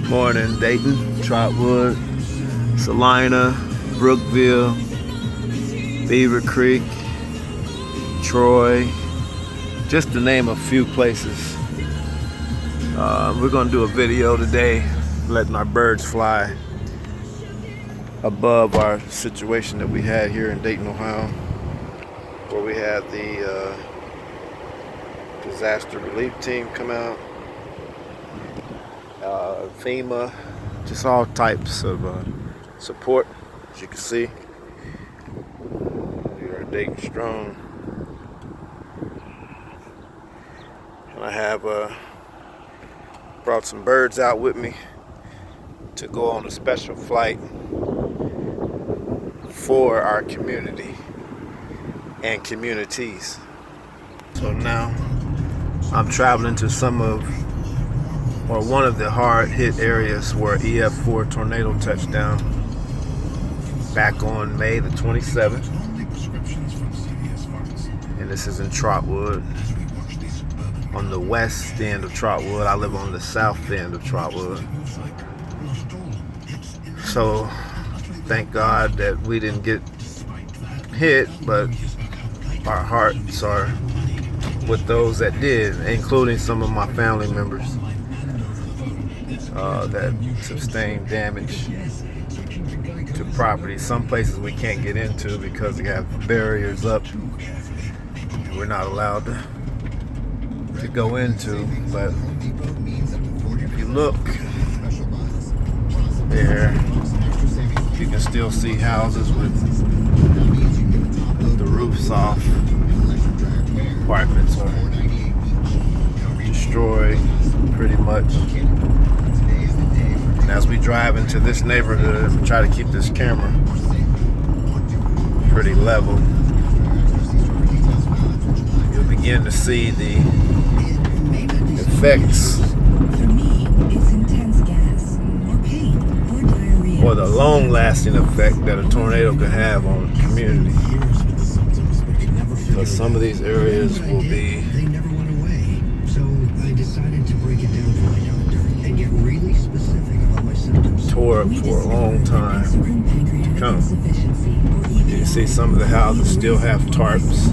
Good morning, Dayton, Trotwood, Salina, Brookville, Beaver Creek, Troy, just to name a few places. We're going to do a video today letting our birds fly above our situation that we had here in Dayton, Ohio, where we had the disaster relief team come out, FEMA, just all types of support. As you can see, we are Dayton strong, and I have brought some birds out with me to go on a special flight for our community and communities. So now I'm traveling to one of the hard hit areas where EF4 tornado touched down back on May the 27th. And this is in Trotwood, on the west end of Trotwood. I live on the south end of Trotwood. So thank God that we didn't get hit, but our hearts are with those that did, including some of my family members that sustained damage to property. Some places we can't get into because they have barriers up and we're not allowed to go into. But if you look there, you can still see houses with the roofs off. Apartments are destroyed pretty much. And as we drive into this neighborhood, we try to keep this camera pretty level. You'll begin to see the effects, or the long-lasting effect that a tornado can have on a community. Because some of these areas will be tore up for a long time to come. You can see some of the houses still have tarps.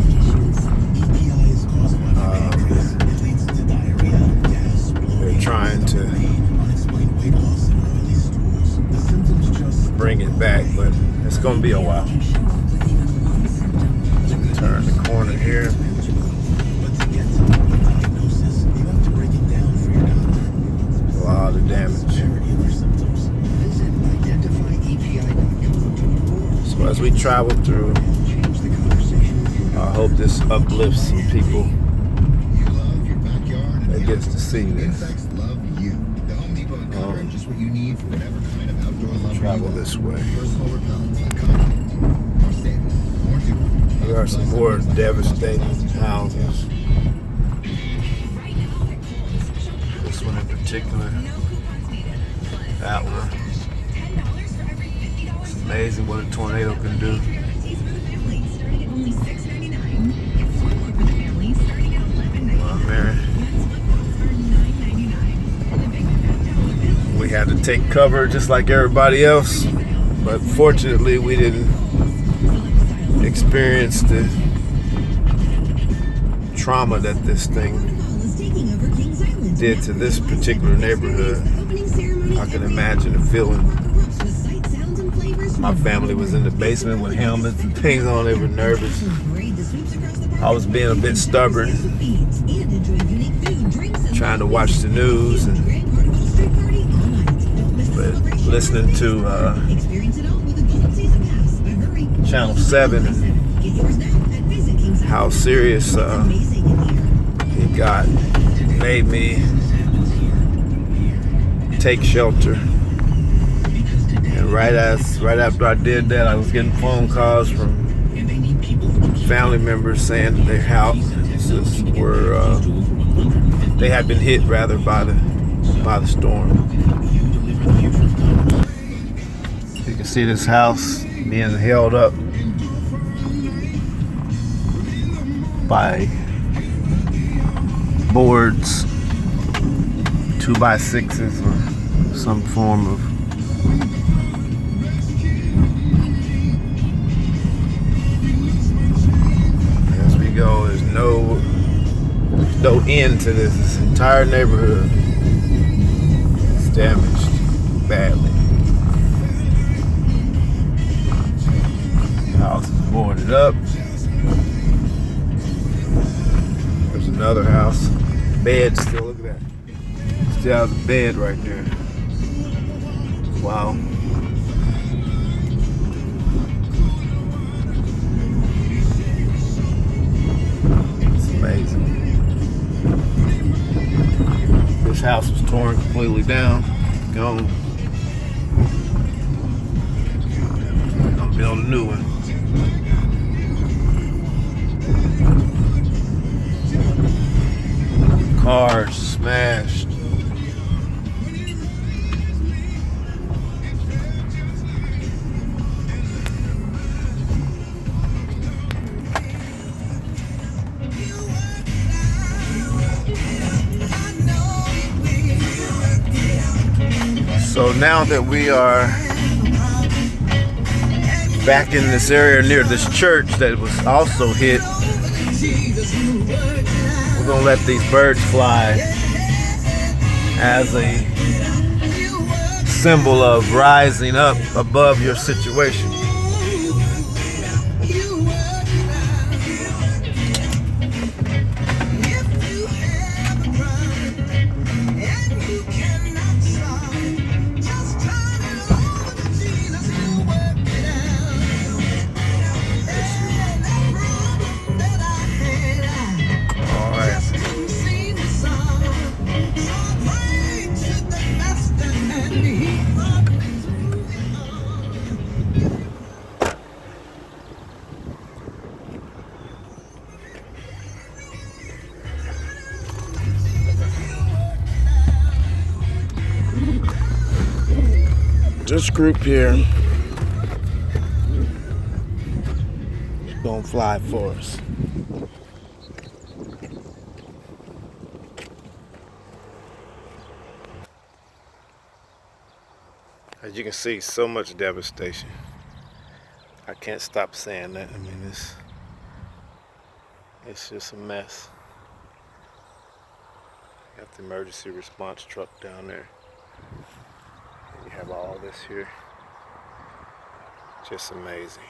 They're trying to bring it back, but it's going to be a while. Turn the corner here. A lot of damage. So as we travel through, I hope this uplifts some people that gets to see this. Travel this way. There are some more devastating houses. This one in particular. That one. It's amazing what a tornado can do. We had to take cover just like everybody else, but fortunately we didn't experience the trauma that this thing did to this particular neighborhood. I can imagine the feeling. My family was in the basement with helmets and things on. They were nervous. I was being a bit stubborn, trying to watch the news, but listening to Channel 7 and how serious it got made me take shelter. And right after I did that, I was getting phone calls from family members saying that their houses were they had been hit rather by the storm. You can see this house being held up by boards, 2x6s or some form of as we go. There's no end to this. This entire neighborhood is damaged badly. The house is boarded up. There's another house. Bed still, look at that. Still has a bed right there. Wow. It's amazing. This house was torn completely down. Gone. We're gonna build a new one. Cars smashed. So now that we are back in this area near this church that was also hit, we're gonna let these birds fly as a symbol of rising up above your situation. This group here is gonna fly for us. As you can see, so much devastation. I can't stop saying that. I mean, it's just a mess. Got the emergency response truck down there. You have all this here. Just amazing.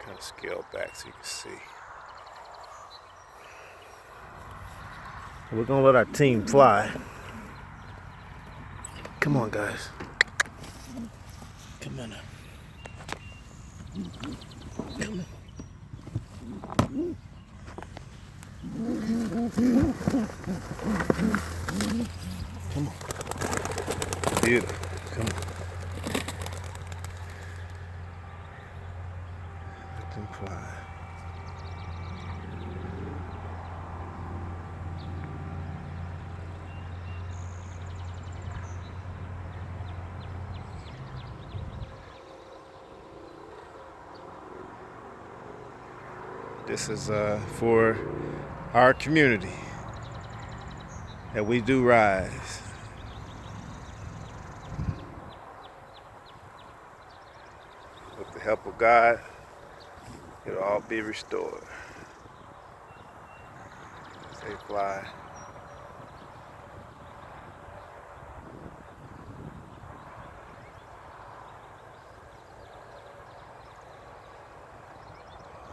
Kind of scale back so you can see. We're gonna let our team fly. Come on, guys. Come on now. Come on. Come on. Beautiful. Come on. Let them fly. This is for our community, that we do rise. With the help of God, it'll all be restored. As they fly.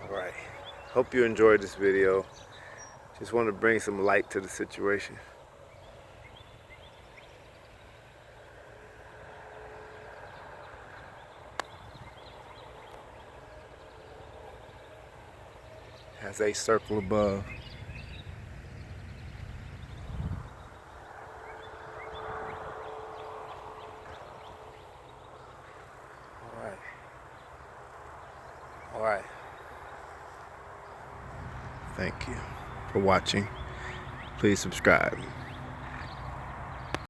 All right. Hope you enjoyed this video. Just want to bring some light to the situation. As they circle above. All right. All right. Thank you for watching. Please subscribe.